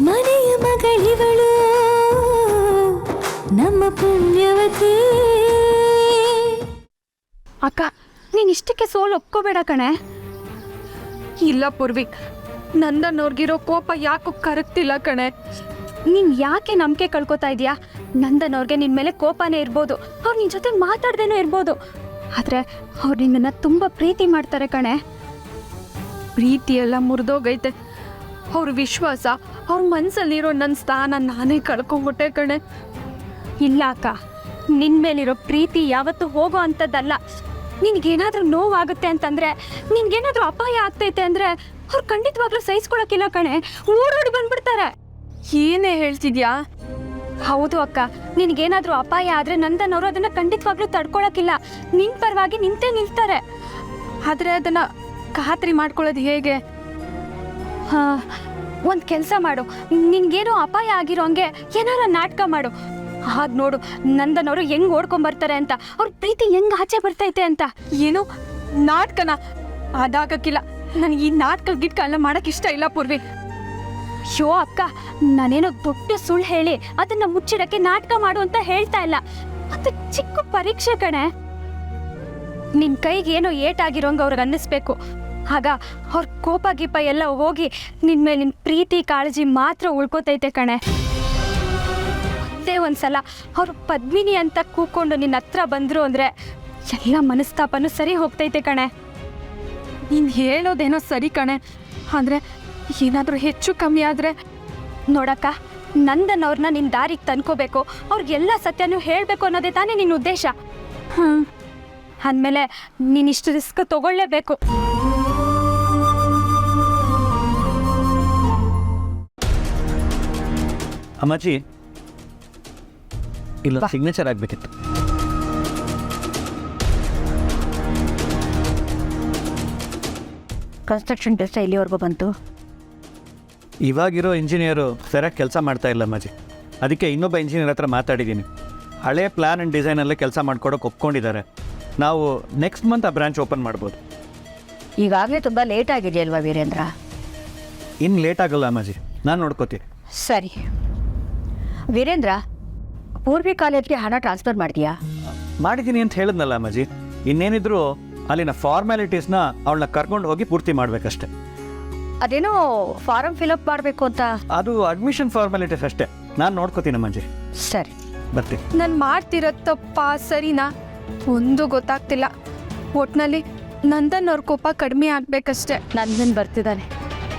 ಮನೆಯ ಮಗಳಿವಳು ನಮ್ಮ ಪುಣ್ಯವತಿ. ಅಕ್ಕ ನೀನು ಇಷ್ಟಕ್ಕೆ ಸೋಲು ಒಪ್ಕೋಬೇಡ ಕಣೆ. ಇಲ್ಲ ಪೂರ್ವಿ, ನಂದನ್ನವ್ರಿಗಿರೋ ಕೋಪ ಯಾಕೋ ಕರಗ್ತಿಲ್ಲ ಕಣೆ. ನೀನು ಯಾಕೆ ನಂಬಿಕೆ ಕಳ್ಕೊತಾ ಇದೆಯಾ? ನಂದನ್ ಅವ್ರಿಗೆ ನಿನ್ನ ಮೇಲೆ ಕೋಪನೇ ಇರ್ಬೋದು, ಅವ್ರು ನಿನ್ನ ಜೊತೆ ಮಾತಾಡ್ದೇನೂ ಇರ್ಬೋದು, ಆದರೆ ಅವ್ರು ನಿನ್ನನ್ನು ತುಂಬ ಪ್ರೀತಿ ಮಾಡ್ತಾರೆ ಕಣೆ. ಪ್ರೀತಿ ಎಲ್ಲ ಮುರಿದೋಗೈತೆ. ಅವ್ರ ವಿಶ್ವಾಸ, ಅವ್ರ ಮನಸ್ಸಲ್ಲಿರೋ ನನ್ನ ಸ್ಥಾನ ನಾನೇ ಕಳ್ಕೊಂಬಿಟ್ಟೆ ಕಣೆ. ಇಲ್ಲ ಅಕ್ಕ, ನಿನ್ನ ಮೇಲಿರೋ ಪ್ರೀತಿ ಯಾವತ್ತೂ ಹೋಗೋ ಅಂಥದ್ದಲ್ಲ. ನಿನಗೇನಾದರೂ ನೋವಾಗುತ್ತೆ ಅಂತಂದರೆ, ನಿನಗೇನಾದರೂ ಅಪಾಯ ಆಗ್ತೈತೆ ಅಂದರೆ ಅವ್ರು ಖಂಡಿತವಾಗ್ಲೂ ಸಹಿಸ್ಕೊಳಕ್ಕಿಲ್ಲ ಕಣೆ, ಓಡೋಡಿ ಬಂದ್ಬಿಡ್ತಾರೆ. ಏನೇ ಹೇಳ್ತಿದ್ಯಾ? ಹೌದು ಅಕ್ಕ, ನಿನಗೇನಾದರೂ ಅಪಾಯ ಆದರೆ ನಂದನ್ ಅವರು ಅದನ್ನು ಖಂಡಿತವಾಗ್ಲೂ ತಡ್ಕೊಳಕ್ಕಿಲ್ಲ, ನಿನ್ನ ಪರವಾಗಿ ನಿಂತೇ ನಿಲ್ತಾರೆ. ಆದರೆ ಅದನ್ನು ಖಾತ್ರಿ ಮಾಡ್ಕೊಳ್ಳೋದು ಹೇಗೆ? ಹಾಂ, ಒಂದು ಕೆಲಸ ಮಾಡು, ನಿನಗೇನೋ ಅಪಾಯ ಆಗಿರೋ ಹಂಗೆ ಏನಾರ ನಾಟಕ ಮಾಡು. ಹಾಗೆ ನೋಡು ನಂದನ್ ಅವರು ಹೆಂಗೆ ಓಡ್ಕೊಂಬರ್ತಾರೆ ಅಂತ, ಅವ್ರ ಪ್ರೀತಿ ಹೆಂಗೆ ಆಚೆ ಬರ್ತೈತೆ ಅಂತ. ಏನು ನಾಟಕನ? ಅದಾಗಕ್ಕಿಲ್ಲ. ನನಗೆ ಈ ನಾಟಕ ಗಿಟ್ಕ ಎಲ್ಲ ಮಾಡೋಕ್ಕೆ ಇಷ್ಟ ಇಲ್ಲ ಪೂರ್ವಿ. ಶೋ ಅಕ್ಕ, ನಾನೇನೋ ದೊಡ್ಡ ಸುಳ್ಳು ಹೇಳಿ ಅದನ್ನು ಮುಚ್ಚಿಡಕ್ಕೆ ನಾಟಕ ಮಾಡು ಅಂತ ಹೇಳ್ತಾ ಇಲ್ಲ. ಅದು ಚಿಕ್ಕ ಪರೀಕ್ಷೆ ಕಣೆ. ನಿನ್ನ ಕೈಗೆ ಏನೋ ಏಟಾಗಿರೋಂಗೆ ಅವ್ರಿಗೆ ಅನ್ನಿಸ್ಬೇಕು. ಆಗ ಅವ್ರ ಕೋಪ ಗೀಪ ಎಲ್ಲ ಹೋಗಿ ನಿನ್ನ ಮೇಲೆ ನಿನ್ನ ಪ್ರೀತಿ ಕಾಳಜಿ ಮಾತ್ರ ಉಳ್ಕೋತೈತೆ ಕಣೆ. ಅದೇ ಒಂದ್ಸಲ ಅವ್ರು ಪದ್ಮಿನಿ ಅಂತ ಕೂಕೊಂಡು ನಿನ್ನ ಹತ್ರ ಬಂದರು ಅಂದರೆ ಎಲ್ಲ ಮನಸ್ತಾಪನೂ ಸರಿ ಹೋಗ್ತೈತೆ ಕಣೆ. ನೀನು ಹೇಳೋದೇನೋ ಸರಿ ಕಣೆ, ಆದರೆ ಏನಾದರೂ ಹೆಚ್ಚು ಕಮ್ಮಿ ಆದರೆ? ನೋಡಕ್ಕ, ನಂದನ್ ಅವ್ರನ್ನ ನಿನ್ನ ದಾರಿಗೆ ತಂದ್ಕೋಬೇಕು, ಅವ್ರಿಗೆಲ್ಲ ಸತ್ಯನೂ ಹೇಳಬೇಕು ಅನ್ನೋದೇ ತಾನೇ ನಿನ್ನ ಉದ್ದೇಶ. ಅಂದಮೇಲೆ ನೀನಿಷ್ಟು ರಿಸ್ಕ್ ತಗೊಳ್ಳೇಬೇಕು. ಅಮ್ಮಾಜಿ, ಇಲ್ಲ ಸಿಗ್ನೇಚರ್ ಆಗಬೇಕಿತ್ತು. ಕನ್ಸ್ಟ್ರಕ್ಷನ್ ಕೆಲಸ ಇಲ್ಲಿವರೆಗೂ ಬಂತು. ಇವಾಗಿರೋ ಇಂಜಿನಿಯರು ಸರಿಯಾಗಿ ಕೆಲಸ ಮಾಡ್ತಾ ಇಲ್ಲ ಅಮ್ಮಾಜಿ. ಅದಕ್ಕೆ ಇನ್ನೊಬ್ಬ ಇಂಜಿನಿಯರ್ ಹತ್ರ ಮಾತಾಡಿದ್ದೀನಿ. ಹಳೆಯ ಪ್ಲ್ಯಾನ್ ಆ್ಯಂಡ್ ಡಿಸೈನಲ್ಲೇ ಕೆಲಸ ಮಾಡ್ಕೊಡೋಕೆ ಒಪ್ಕೊಂಡಿದ್ದಾರೆ. ನಾವು ನೆಕ್ಸ್ಟ್ ಮಂತ್ ಆ ಬ್ರಾಂಚ್ ಓಪನ್ ಮಾಡ್ಬೋದು. ಈಗಾಗಲೇ ತುಂಬ ಲೇಟ್ ಆಗಿದೆಯಲ್ವಾ ವೀರೇಂದ್ರ? ಇನ್ನು ಲೇಟ್ ಆಗಲ್ಲ ಅಮ್ಮಾಜಿ, ನಾನು ನೋಡ್ಕೋತೀನಿ. ಸರಿ ವೀರೇಂದ್ರ, ಪೂರ್ವಿ ಕಾಲೇಜ್ಗೆ ಹಣ ಟ್ರಾನ್ಸ್ಫರ್ ಮಾಡಿದ್ಯಾ? ಮಾಡಿದ್ದೀನಿ ಅಂತ ಹೇಳಿದ್ನಲ್ಲ ಅಮ್ಮಾಜಿ. ಇನ್ನೇನಿದ್ರು ಅಲ್ಲಿನ ಫಾರ್ಮ್ಯಾಲಿಟೀಸ್ನ ಅವಳನ್ನ ಕರ್ಕೊಂಡು ಹೋಗಿ ಪೂರ್ತಿ ಮಾಡಬೇಕಷ್ಟೆ. ಅದೇನೋ ಫಾರಮ್ ಫಿಲಪ್ ಮಾಡಬೇಕು ಅಂತ. ಅದು ಅಡ್ಮಿಷನ್ ಫಾರ್ಮ್ಯಾಲಿಟೀಸ್ ಅಷ್ಟೇ, ನಾನು ನೋಡ್ಕೋತೀನಿ ಅಮ್ಮಾಜಿ. ಸರಿ ಬರ್ತೀನಿ. ನಾನು ಮಾಡ್ತಿರೋ ತಪ್ಪ ಸರಿನಾ ಒಂದು ಗೊತ್ತಾಗ್ತಿಲ್ಲ. ಒಟ್ನಲ್ಲಿ ನಂದನ್ ಅವ್ರ ಕೋಪ ಕಡಿಮೆ ಆಗಬೇಕಷ್ಟೆ. ನಂದನ್ ಬರ್ತಿದ್ದಾನೆ,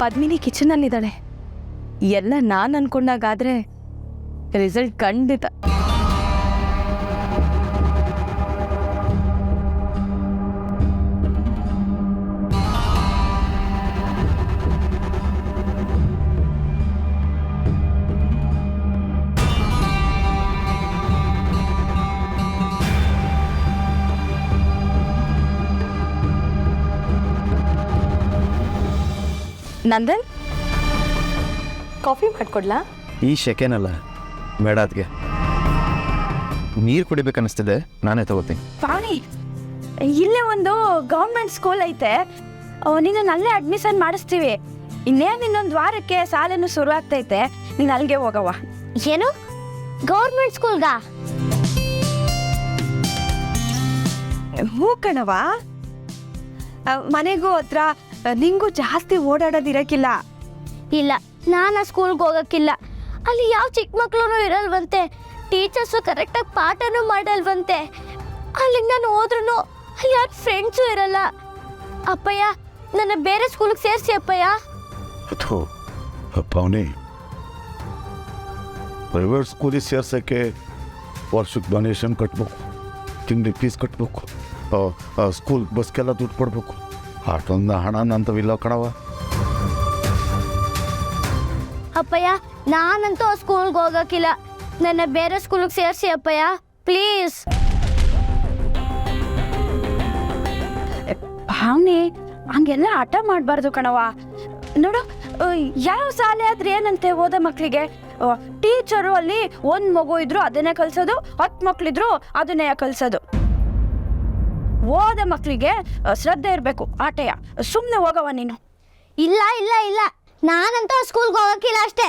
ಪದ್ಮಿನಿ ಕಿಚನಲ್ಲಿದ್ದಾಳೆ. ಎಲ್ಲ ನಾನು ಅನ್ಕೊಂಡಾಗಾದರೆ ರಿಸಲ್ಟ್ ಖಂಡಿತ. ನಂದನ್, ಕಾಫಿ ಮಾಡ್ಕೊಡ್ಲಾ? ಈ ಶೆಕೆನಲ್ಲ ಬೇಡ, ಅದಕ್ಕೆ ನೀರು ಕುಡಿಬೇಕನ್ನಿಸ್ತಿದೆ, ನಾನೇ ತಗೋತೀನಿ. ಪಾಣಿ, ಇಲ್ಲೇ ಒಂದು ಗೌರ್ಮೆಂಟ್ ಸ್ಕೂಲ್ ಐತೆ, ನಿನ್ನ ಅಲ್ಲೇ ಅಡ್ಮಿಷನ್ ಮಾಡಿಸ್ತೀವಿ. ಇನ್ನೇನು ಇನ್ನೊಂದು ವಾರಕ್ಕೆ ಸಾಲನ್ನು ಶುರು ಆಗ್ತೈತೆ, ನೀನು ಅಲ್ಲಿಗೆ ಹೋಗವ್ವ. ಏನು ಗೌರ್ಮೆಂಟ್ ಸ್ಕೂಲ್ಗ? ಹೂ ಕಣವ, ಮನೆಗೂ ಹತ್ರ, ನಿಂಗೂ ಜಾಸ್ತಿ ಓಡಾಡೋದಿರಕ್ಕಿಲ್ಲ. ಇಲ್ಲ, ನಾನು ಆ ಸ್ಕೂಲ್ಗೆ ಹೋಗಕ್ಕಿಲ್ಲ. ಅಲ್ಲಿ ಯಾವ ಚಿಕ್ಕ ಮಕ್ಳು ಇರಲ್ವಂತೆ, ಟೀಚರ್ಸು ಕರೆಕ್ಟಾಗಿ ಪಾಠನೂ ಮಾಡಲ್ವಂತೆ. ಅಲ್ಲಿಗೆ ನಾನು ಹೋದ್ರೂ ಅಲ್ಲಿ ಯಾರು ಫ್ರೆಂಡ್ಸು ಇರಲ್ಲ. ಅಪ್ಪಯ್ಯ, ನನ್ನ ಬೇರೆ ಸ್ಕೂಲಿಗೆ ಸೇರಿಸಿ ಅಪ್ಪಯ್ಯ. ಅಥೋ ಪಾವನಿ, ಪ್ರೈವೇಟ್ ಸ್ಕೂಲಿಗೆ ಸೇರ್ಸೋಕ್ಕೆ ವರ್ಷಕ್ಕೆ ಡೊನೇಷನ್ ಕಟ್ಬೇಕು, ತಿಂಗಳಿಗೆ ಫೀಸ್ ಕಟ್ಬೇಕು, ಸ್ಕೂಲ್ ಬಸ್ಗೆಲ್ಲ ದುಡ್ಡು ಕೊಡಬೇಕು. ಅಷ್ಟೊಂದು ಹಣ ನಂತವಿಲ್ಲ ಕಣವ. ಅಪ್ಪಯ್ಯ, ನಾನಂತೂ ಆ ಸ್ಕೂಲ್ಗೆ ಹೋಗಕ್ಕಿಲ್ಲ. ನನ್ನ ಬೇರೆ ಸ್ಕೂಲಿಗೆ ಸೇರಿಸಿ ಅಪ್ಪಯ್ಯ, ಪ್ಲೀಸ್. ಭಾವನೆ, ಹಂಗೆಲ್ಲ ಹಠ ಮಾಡಬಾರ್ದು ಕಣವ. ನೋಡು, ಯಾವ ಶಾಲೆ ಆದ್ರೆ ಏನಂತೆ ಓದೋ ಮಕ್ಕಳಿಗೆ, ಟೀಚರು ಅಲ್ಲಿ ಒಂದು ಮಗು ಇದ್ರು ಅದನ್ನೇ ಕಲಿಸೋದು, 10 ಮಕ್ಕಳಿದ್ರು ಅದನ್ನೇ ಕಲಿಸೋದು. ಓದೋ ಮಕ್ಕಳಿಗೆ ಶ್ರದ್ಧೆ ಇರಬೇಕು, ಆಟೆಯ. ಸುಮ್ಮನೆ ಹೋಗವ ನೀನು. ಇಲ್ಲ ಇಲ್ಲ ಇಲ್ಲ, ನಾನಂತೂ ಆ ಸ್ಕೂಲ್ಗೆ ಹೋಗಕ್ಕಿಲ್ಲ ಅಷ್ಟೇ.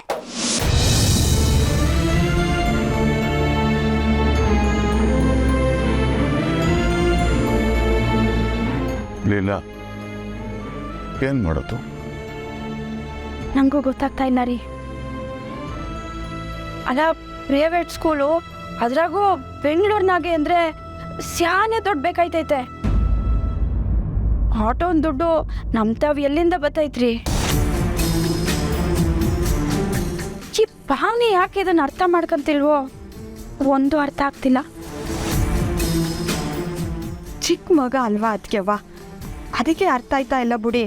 ಏನು ಮಾಡೋದು? ನನಗೂ ಗೊತ್ತಾಗ್ತಾ ಇಲ್ಲ ರೀ. ಅಲ್ಲ, ಪ್ರೈವೇಟ್ ಸ್ಕೂಲು, ಅದ್ರಾಗೂ ಬೆಂಗಳೂರಿನಾಗೆ ಅಂದರೆ ಸ್ಯಾನೆ ದುಡ್ಡು ಬೇಕಾಯ್ತೈತೆ. ಆಟೋನ್ ದುಡ್ಡು ನಮ್ಮ ತಾವ್ ಎಲ್ಲಿಂದ ಬರ್ತೈತ್ರಿ? ಈ ಭಾವನೆ ಯಾಕೆ ಇದನ್ನು ಅರ್ಥ ಮಾಡ್ಕೊಂತಿಲ್ವೋ ಒಂದು ಅರ್ಥ ಆಗ್ತಿಲ್ಲ. ಚಿಕ್ಕ ಮಗ ಅಲ್ವಾ ಅದಕ್ಕೆವ್ವ, ಅದಕ್ಕೆ ಅರ್ಥ ಆಯ್ತಾ ಇಲ್ಲ ಬಿಡಿ.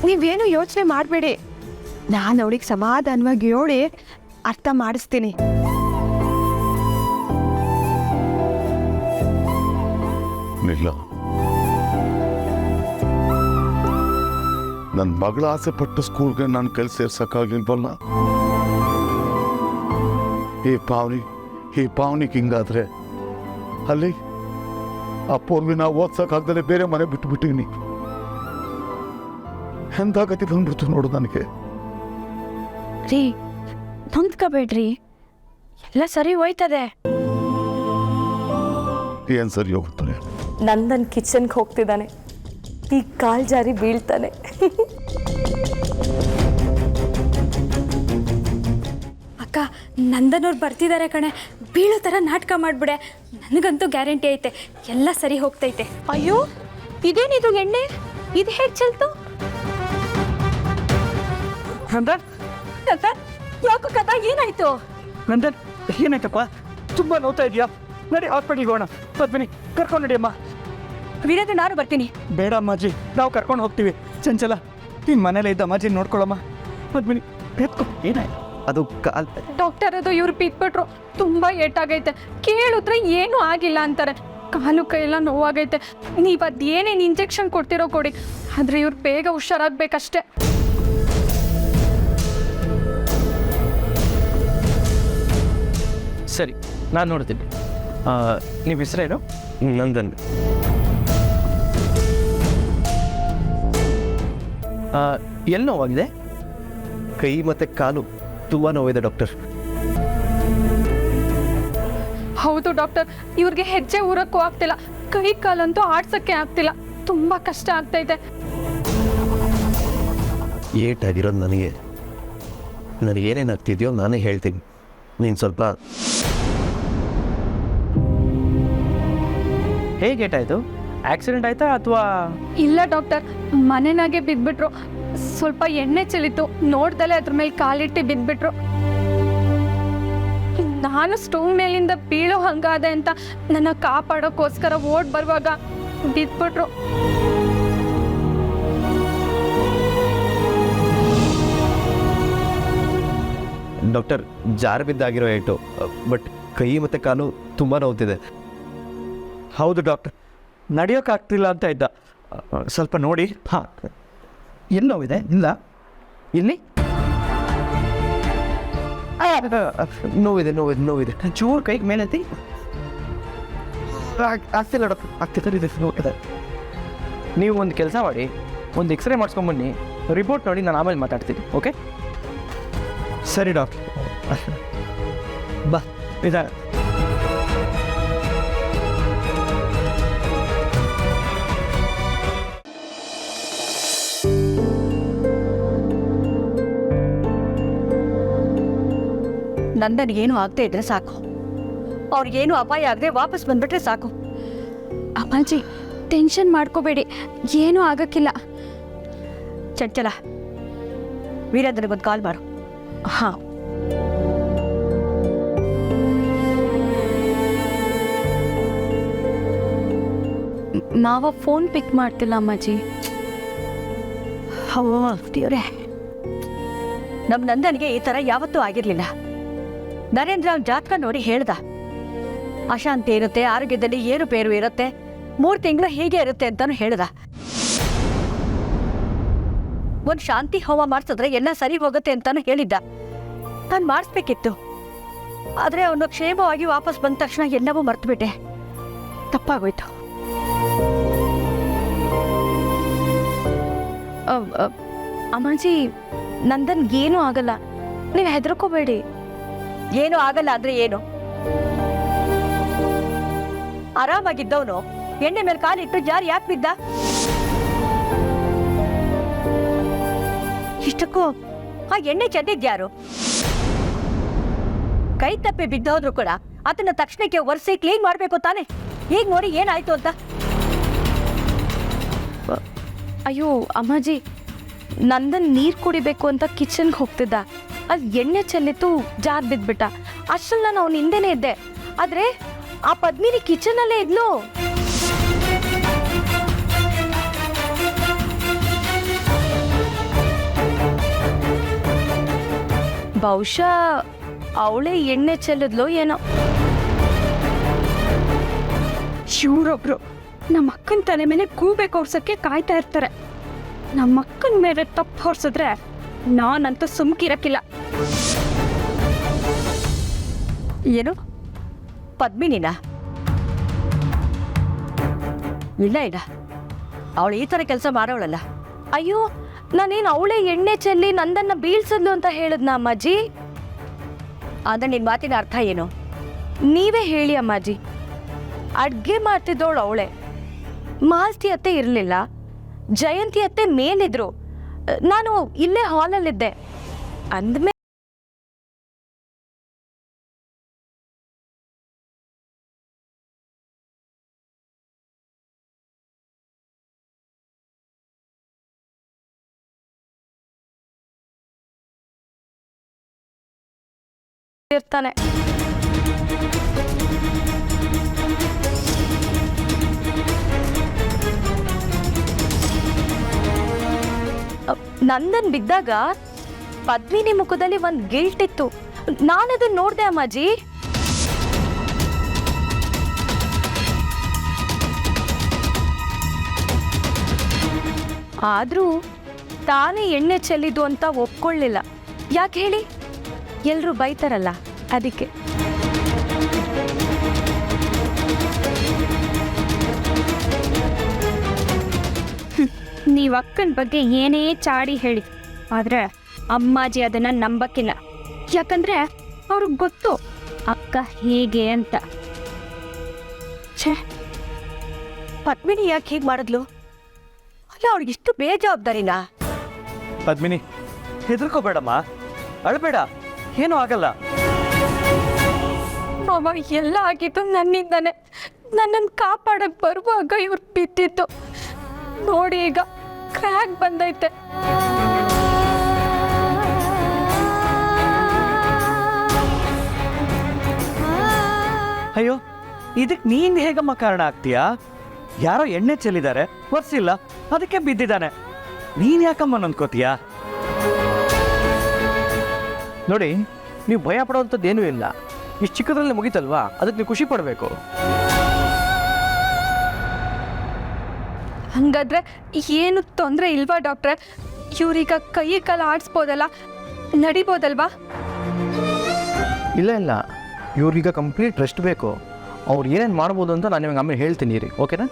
ನೀವೇನು ಯೋಚನೆ ಮಾಡಬೇಡಿ, ನಾನು ಅವಳಿಗೆ ಸಮಾಧಾನವಾಗಿ ಹೇಳಿ ಅರ್ಥ ಮಾಡಿಸ್ತೀನಿ. ಇಲ್ಲ, ನನ್ನ ಮಗಳ ಆಸೆ ಪಟ್ಟು ಸ್ಕೂಲ್ಗೆ ನಾನು ಕೈ ಸೇರ್ಸೋಕ್ಕಾಗಿಲ್ವಲ್ಲ. ಈ ಪಾವನಿಗೆ ಹಿಂಗಾದ್ರೆ ಅಲ್ಲಿ ಆ ಪೂರ್ವಿನ ಓದ್ಸೋಕ್ಕಾಗ್ದಲೇ ಬೇರೆ ಮನೆ ಬಿಟ್ಟುಬಿಟ್ಟಿನಿ. ಎಂಥ ಗತಿ ಬಂದ್ಬಿಡ್ತು ನೋಡು ನನಗೆ. ರೀ, ನೊಂದ್ಕೋಬೇಡ್ರಿ, ಎಲ್ಲ ಸರಿ ಹೋಯ್ತದೆ. ಏನು ಸರಿ ಹೋಗ್ತಾರೆ? ನಂದನ್ ಕಿಚನ್ಗೆ ಹೋಗ್ತಿದ್ದಾನೆ, ಈ ಕಾಲ್ ಜಾರಿ ಬೀಳ್ತಾನೆ. ಅಕ್ಕ, ನಂದನವ್ರು ಬರ್ತಿದ್ದಾರೆ ಕಣೆ, ಬೀಳೋ ಥರ ನಾಟಕ ಮಾಡಿಬಿಡೆ. ನನಗಂತೂ ಗ್ಯಾರಂಟಿ ಐತೆ, ಎಲ್ಲ ಸರಿ ಹೋಗ್ತೈತೆ. ಅಯ್ಯೋ, ಇದೇನಿದು ಎಣ್ಣೆ? ಇದು ಹೇಗೆ ಚೆಲ್ತು? ನಂದನ್, ಯಾಕೋ ಕಥಾ ಏನಾಯ್ತು? ನಂದನ್ ಏನಾಯ್ತಪ್ಪ? ತುಂಬ ನೋವ್ತಾ ಇದೆಯಾ? ನಡಿ ಹಾಸ್ಪಿಟ್ಲಿಗೆ ಹೋಗೋಣ. ಪದ್ಮಿನಿ ಕರ್ಕೊಂಡು ನಡಿಯಮ್ಮ. ವೀರೇಂದ್ರ, ನಾನು ಬರ್ತೀನಿ. ಬೇಡ ಅಮ್ಮಾಜಿ, ನಾವು ಕರ್ಕೊಂಡು ಹೋಗ್ತೀವಿ. ಚಂಚಲ, ನೀನು ಮನೇಲೇ ಇದ್ದ ಅಮ್ಮಾಜಿ ನೋಡ್ಕೊಳ್ಳಮ್ಮ. ಪದ್ಮಿನಿ ಎತ್ಕೊ. ಏನಾಯ್ತು? ಅದು ಕಾಲ್ ಡಾಕ್ಟರ್ ಅದು ಇವ್ರು ಬಿದ್ಬಿಟ್ರು, ತುಂಬ ಏಟಾಗೈತೆ. ಕೇಳಿದ್ರೆ ಏನೂ ಆಗಿಲ್ಲ ಅಂತಾರೆ. ಕಾಲು ಕೈಯೆಲ್ಲ ನೋವಾಗೈತೆ. ನೀವು ಅದು ಏನೇನು ಇಂಜೆಕ್ಷನ್ ಕೊಡ್ತಿರೋ ಕೊಡಿ, ಆದರೆ ಇವ್ರು ಬೇಗ ಹುಷಾರಾಗಬೇಕಷ್ಟೆ. ಸರಿ, ನಾನು ನೋಡ್ತೀನಿ. ನೀವು ಹೆಸರೇನು? ನಂದನ್. ಎಲ್ಲಿ ನೋವಾಗಿದೆ? ಕೈ ಮತ್ತು ಕಾಲು ತುಂಬ ನೋವಿದೆ ಡಾಕ್ಟರ್. ಹೌದು ಡಾಕ್ಟರ್, ಇವ್ರಿಗೆ ಹೆಜ್ಜೆ ಊರಕ್ಕೂ ಆಗ್ತಿಲ್ಲ, ಕೈ ಕಾಲಂತೂ ಆಡ್ಸೋಕ್ಕೆ ಆಗ್ತಿಲ್ಲ. ತುಂಬ ಕಷ್ಟ ಆಗ್ತೈತೆ. ಏಟಾಗಿರೋದು ನನಗೇನೇನಾಗ್ತಿದೆಯೋ ನಾನೇ ಹೇಳ್ತೀನಿ. ನೀನು ಸ್ವಲ್ಪ ಹೇಗೆ ಏಟಾಯಿತು? ಆಕ್ಸಿಡೆಂಟ್ ಆಯ್ತಾ ಅಥವಾ? ಇಲ್ಲ ಡಾಕ್ಟರ್, ಮನೆನಾಗೆ ಬಿದ್ಬಿಟ್ರು. ಸ್ವಲ್ಪ ಎಣ್ಣೆ ಚೆಲ್ಲಿತು, ನೋಡ್ದಲೆ ಅದ್ರ ಮೇಲೆ ಕಾಲಿಟ್ಟು ಬಿದ್ಬಿಟ್ರು. ನಾನು ಸ್ಟೋವ್ ಮೇಲಿಂದ ಬೀಳೋ ಹಂಗಾದೆ ಅಂತ ನನ್ನ ಕಾಪಾಡೋಕ್ಕೋಸ್ಕರ ಓಡ್ ಬರುವಾಗ ಬಿದ್ಬಿಟ್ರು. ಡಾಕ್ಟರ್, ಜಾರು ಬಿದ್ದಾಗಿರೋ ಏಟು, ಬಟ್ ಕೈ ಮತ್ತು ಕಾಲು ತುಂಬ ನೋವ್ತಿದೆ. ಹೌದು ಡಾಕ್ಟರ್, ನಡೆಯೋಕ್ಕಾಗ್ತಿಲ್ಲ ಅಂತ ಇದ್ದ. ಸ್ವಲ್ಪ ನೋಡಿ. ಹಾಂ, ಎಲ್ಲಿ ನೋವಿದೆ? ಇಲ್ಲ, ಇಲ್ಲಿ ನೋವಿದೆ. ಚೂರು ಕೈಗೆ ಮೇಲೆತ್ತಿ. ಆಗ್ತಿಲ್ಲ ಡಾಕ್ಟರ್, ಆಗ್ತಿದೆ. ನೀವು ಒಂದು ಕೆಲಸ ಮಾಡಿ, ಒಂದು ಎಕ್ಸ್ರೇ ಮಾಡಿಸ್ಕೊಂಬನ್ನಿ. ರಿಪೋರ್ಟ್ ನೋಡಿ ನಾನು ಆಮೇಲೆ ಮಾತಾಡ್ತೀನಿ. ಓಕೆ? ಸರಿ ಡಾಕ್ಟರ್. ಬಾ ಇದ. ನಂದನಿಗೇನು ಆಗದೆ ಇದ್ರೆ ಸಾಕು. ಅವ್ರಿಗೇನು ಅಪಾಯ ಆಗದೆ ವಾಪಸ್ ಬಂದ್ಬಿಟ್ರೆ ಸಾಕು. ಅಮ್ಮಾಜಿ, ಟೆನ್ಷನ್ ಮಾಡ್ಕೋಬೇಡಿ, ಏನೂ ಆಗಕ್ಕಿಲ್ಲ. ಚಂಚಲ, ವೀರೇಂದ್ರನಿಗೊಂದು ಕಾಲ್ ಮಾಡು. ಹಾಂ. ಮಾವ ಫೋನ್ ಪಿಕ್ ಮಾಡ್ತಿಲ್ಲ ಅಮ್ಮಾಜಿ. ದೇವ್ರೆ, ನಮ್ಮ ನಂದನಿಗೆ ಈ ಥರ ಯಾವತ್ತೂ ಆಗಿರಲಿಲ್ಲ. ನರೇಂದ್ರ ಅವ್ನ ಜಾತಕ ನೋಡಿ ಹೇಳ್ದ, ಅಶಾಂತಿ ಇರುತ್ತೆ, ಆರೋಗ್ಯದಲ್ಲಿ ಏರುಪೇರು ಇರುತ್ತೆ, 3 ತಿಂಗಳು ಹೀಗೆ ಇರುತ್ತೆ ಅಂತಾನು ಹೇಳ್ದ. ಒಂದು ಶಾಂತಿ ಹೋಮ ಮಾಡಿಸಿದ್ರೆ ಎಲ್ಲ ಸರಿ ಹೋಗುತ್ತೆ ಅಂತಾನು ಹೇಳಿದ್ದ. ನಾನು ಮಾಡಿಸ್ಬೇಕಿತ್ತು, ಆದರೆ ಅವನು ಕ್ಷೇಮವಾಗಿ ವಾಪಸ್ ಬಂದ ತಕ್ಷಣ ಎಲ್ಲವೂ ಮರ್ತುಬಿಟ್ಟೆ. ತಪ್ಪಾಗೋಯ್ತು. ಅಮ್ಮಾಜಿ, ನಂದನ್ ಏನೂ ಆಗಲ್ಲ, ನೀವು ಹೆದರ್ಕೋಬೇಡಿ. ಏನೂ ಆಗಲ್ಲ ಅಂದ್ರೆ ಏನು? ಆರಾಮಾಗಿದ್ದವನು ಎಣ್ಣೆ ಮೇಲೆ ಕಾಲಿಟ್ಟು ಜಾರಿ ಯಾಕೆ ಬಿದ್ದ? ಇದೆಲ್ಲದಕ್ಕೂ ಆ ಎಣ್ಣೆ ಚೆಲ್ಲಿದ್ಯಾರು? ಕೈ ತಪ್ಪಿ ಬಿದ್ದೋದ್ರು ಕೂಡ ಅದನ್ನ ತಕ್ಷಣಕ್ಕೆ ಒರೆಸಿ ಕ್ಲೀನ್ ಮಾಡಬೇಕು ತಾನೆ. ಈಗ ನೋಡಿ ಏನಾಯ್ತು ಅಂತ. ಅಯ್ಯೋ ಅಮ್ಮಾಜಿ, ನಂದನ್ ನೀರು ಕುಡಿಬೇಕು ಅಂತ ಕಿಚನ್ಗೆ ಹೋಗ್ತಿದ್ದ, ಅದು ಎಣ್ಣೆ ಚೆಲ್ಲಿತ್ತು, ಜಾರ್ ಬಿದ್ಬಿಟ್ಟ. ಅಷ್ಟರಲ್ಲಿ ನಾನು ಅವನ ಹಿಂದೆನೇ ಇದ್ದೆ, ಆದರೆ ಆ ಪದ್ಮಿನಿ ಕಿಚನಲ್ಲೇ ಇದ್ಲು. ಬಹುಶಃ ಅವಳೇ ಎಣ್ಣೆ ಚೆಲ್ಲಿದ್ಲೋ ಏನೋ. ಇವ್ರೊಬ್ರು ನಮ್ಮ ಅಕ್ಕನ ತಲೆ ಮೇಲೆ ಗೂಬೆ ಕೊಡ್ಸೋಕ್ಕೆ ಕಾಯ್ತಾ ಇರ್ತಾರೆ. ನಮ್ಮ ಅಕ್ಕನ ಮೇಲೆ ತಪ್ಪು ಹೊರಿಸಿದ್ರೆ ನಾನಂತೂ ಸುಮ್ಕಿರಕ್ಕಿಲ್ಲ. ಏನು ಪದ್ಮಿನಿನ? ಇಲ್ಲ ಇಲ್ಲ, ಅವಳು ಈ ಥರ ಕೆಲಸ ಮಾಡೋಳಲ್ಲ. ಅಯ್ಯೋ, ನಾನೇನು ಅವಳೇ ಎಣ್ಣೆ ಚೆಲ್ಲಿ ನಂದನ್ನ ಬೀಳ್ಸದ್ಲು ಅಂತ ಹೇಳಿದ್ನ ಅಮ್ಮಾಜಿ? ಅಂದ್ರೆ ನಿನ್ನ ಮಾತಿನ ಅರ್ಥ ಏನು? ನೀವೇ ಹೇಳಿ ಅಮ್ಮಾಜಿ. ಅಡ್ಗೆ ಮಾಡ್ತಿದ್ದವಳು ಅವಳೆ, ಮಾಲ್ತಿ ಅತ್ತೆ ಇರಲಿಲ್ಲ, ಜಯಂತಿ ಅತ್ತೆ ಮೇಲಿದ್ರು, ನಾನು ಇಲ್ಲೇ ಹಾಲಲ್ಲಿದ್ದೆ. ಅಂದಮೇಲೆ ಇರ್ತಾನೆ. ನಂದನ್ ಬಿದ್ದಾಗ ಪದ್ಮಿನಿ ಮುಖದಲ್ಲಿ ಒಂದು ಗಿಲ್ಟ್ ಇತ್ತು, ನಾನದನ್ನ ನೋಡ್ದೆ ಅಮ್ಮಾಜಿ. ಆದ್ರೂ ತಾನೇ ಎಣ್ಣೆ ಚೆಲ್ಲಿದ್ದು ಅಂತ ಒಪ್ಕೊಳ್ಳಿಲ್ಲ. ಯಾಕೆ ಹೇಳಿ? ಎಲ್ರೂ ಬೈತಾರಲ್ಲ, ಅದಕ್ಕೆ. ನೀವು ಅಕ್ಕನ ಬಗ್ಗೆ ಏನೇ ಚಾಡಿ ಹೇಳಿ, ಆದರೆ ಅಮ್ಮಾಜಿ ಅದನ್ನು ನಂಬಕ್ಕಿಲ್ಲ. ಯಾಕಂದರೆ ಅವ್ರಿಗೆ ಗೊತ್ತು ಅಕ್ಕ ಹೇಗೆ ಅಂತ. ಛೇ, ಪದ್ಮಿನಿ ಯಾಕೆ ಹೀಗೆ ಮಾಡಿದ್ಲು? ಅಲ್ಲ, ಅವಳಿಗಿಷ್ಟು ಬೇಜವಾಬ್ದಾರಿನಾ? ಪದ್ಮಿನಿ, ಹೆದರ್ಕೋಬೇಡಮ್ಮ, ಅಳಬೇಡ, ಏನೂ ಆಗಲ್ಲ. ಮಾವ, ಎಲ್ಲ ಆಗಿದ್ದು ನನ್ನಿಂದಾನೆ. ನನ್ನನ್ನು ಕಾಪಾಡಕ್ಕೆ ಬರುವಾಗ ಇವ್ರು ಬಿದ್ದಿತ್ತು ನೋಡಿ, ಈಗ ಕ್ರ್ಯಾಕ್ ಬಂದೈತೆ. ಅಯ್ಯೋ, ಇದಕ್ಕೆ ನೀನು ಹೇಗಮ್ಮ ಕಾರಣ ಆಗ್ತೀಯಾ? ಯಾರೋ ಎಣ್ಣೆ ಚೆಲ್ಲಿದ್ದಾರೆ, ಒರ್ಸಿಲ್ಲ, ಅದಕ್ಕೆ ಬಿದ್ದಿದ್ದಾನೆ. ನೀನು ಯಾಕಮ್ಮ ನಂದ್ಕೋತೀಯಾ? ನೋಡಿ, ನೀವು ಭಯ ಪಡೋವಂಥದ್ದೇನೂ ಇಲ್ಲ. ಇಷ್ಟು ಚಿಕ್ಕದ್ರಲ್ಲಿ ಮುಗೀತಲ್ವಾ, ಅದಕ್ಕೆ ನೀವು ಖುಷಿ ಪಡಬೇಕು. ಹಂಗಾದ್ರೆ ಏನು ತೊಂದರೆ ಇಲ್ವಾ ಡಾಕ್ಟ್ರೆ? ಇವ್ರೀಗ ಕೈ ಕಾಲು ಆಡಿಸ್ಬೋದಲ್ಲ, ನಡಿಬೋದಲ್ವಾ? ಇಲ್ಲ ಇಲ್ಲ, ಇವ್ರಿಗೀಗ ಕಂಪ್ಲೀಟ್ ರೆಸ್ಟ್ ಬೇಕು. ಅವ್ರು ಏನೇನು ಮಾಡ್ಬೋದು ಅಂತ ನಾನು ನಿಮಗೆ ಆಮೇಲೆ ಹೇಳ್ತೀನಿ ರೀ, ಓಕೆನಾ?